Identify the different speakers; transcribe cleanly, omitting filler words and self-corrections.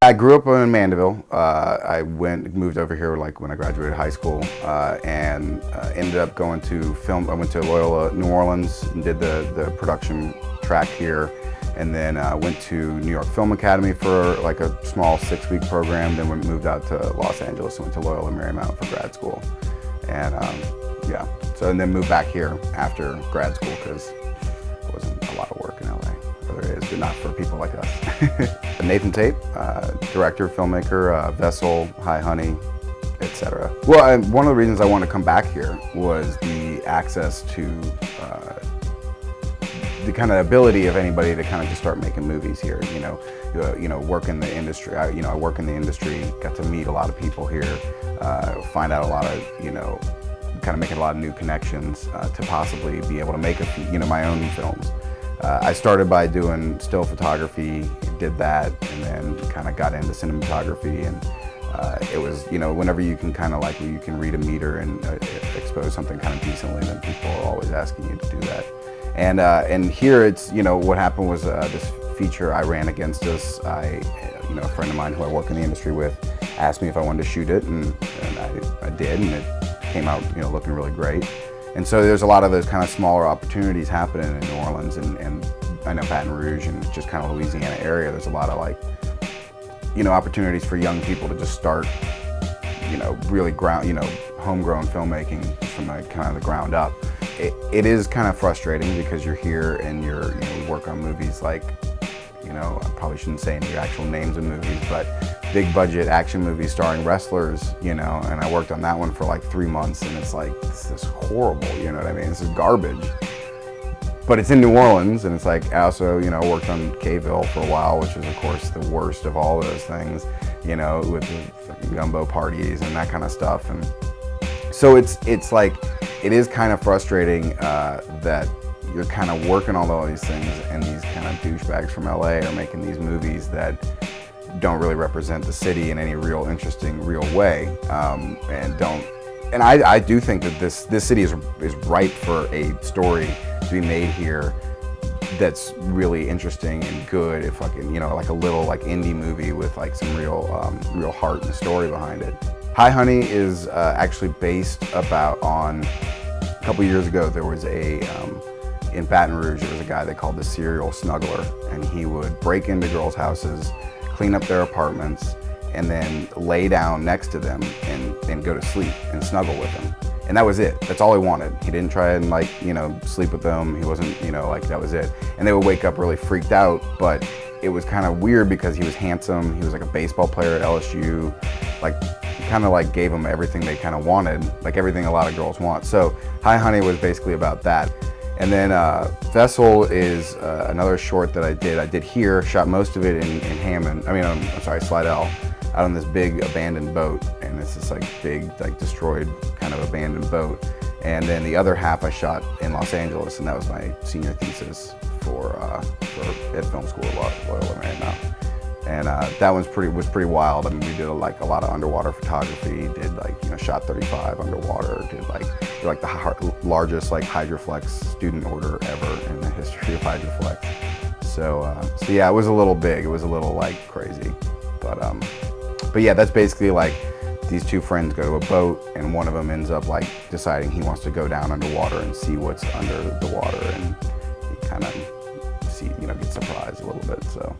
Speaker 1: I grew up in Mandeville. I moved over here like when I graduated high school, and ended up going to film. I went to Loyola, New Orleans, and did the production track here, and then went to New York Film Academy for like a small 6-week program. Then we moved out to Los Angeles and went to Loyola Marymount for grad school, and yeah. So and then moved back here after grad school because it wasn't a lot of work in LA. There is, but not for people like us. Nathan Tate, director, filmmaker, Vessel, Hi Honey, etc. Well, one of the reasons I wanted to come back here was the access to the kind of ability of anybody to kind of just start making movies here. You know, work in the industry. I work in the industry. Got to meet a lot of people here, find out a lot of kind of making a lot of new connections to possibly be able to make my own films. I started by doing still photography, did that, and then kind of got into cinematography. And it was, whenever you can kind of like, you can read a meter and expose something kind of decently, then people are always asking you to do that. And here it's, what happened was this feature I ran against us. A friend of mine who I work in the industry with asked me if I wanted to shoot it, and I did, and it came out, looking really great. And so there's a lot of those kind of smaller opportunities happening in New Orleans, and I know Baton Rouge and just kind of Louisiana area. There's a lot of opportunities for young people to just start, really homegrown filmmaking from kind of the ground up. It is kind of frustrating because you're here and you work on movies like, I probably shouldn't say any actual names of movies, but big budget action movies starring wrestlers, and I worked on that one for like 3 months, and it's like, this is horrible, you know what I mean? This is garbage. But it's in New Orleans, and it's like, I also, worked on K-ville for a while, which was of course the worst of all those things, with the fucking gumbo parties and that kind of stuff. And so it's like, it is kind of frustrating that you're kind of working on all these things, and these kind of douchebags from LA are making these movies that don't really represent the city in any real interesting, real way, and I do think that this city is ripe for a story to be made here that's really interesting and good. If fucking, like a little like indie movie with like some real heart and story behind it. Hi Honey is actually based on a couple years ago. There was in Baton Rouge, there was a guy they called the serial snuggler, and he would break into girls' houses, clean up their apartments, and then lay down next to them and go to sleep and snuggle with them. And that was it. That's all he wanted. He didn't try and sleep with them. He wasn't, that was it. And they would wake up really freaked out, but it was kind of weird because he was handsome. He was like a baseball player at LSU. Kind of gave them everything they kind of wanted, like everything a lot of girls want. So Hi Honey was basically about that. And then Vessel is another short that I did here, shot most of it in Hammond, Slidell, out on this big abandoned boat. And it's this big, destroyed kind of abandoned boat. And then the other half I shot in Los Angeles, and that was my senior thesis for at film school at Loyola Marymount. And that was pretty wild. I mean, we did a lot of underwater photography. Did shot 35 underwater. Did the largest Hydroflex student order ever in the history of Hydroflex. So yeah, it was a little big. It was a little crazy. But yeah, that's basically these two friends go to a boat, and one of them ends up deciding he wants to go down underwater and see what's under the water, and he kind of gets surprised a little bit. So.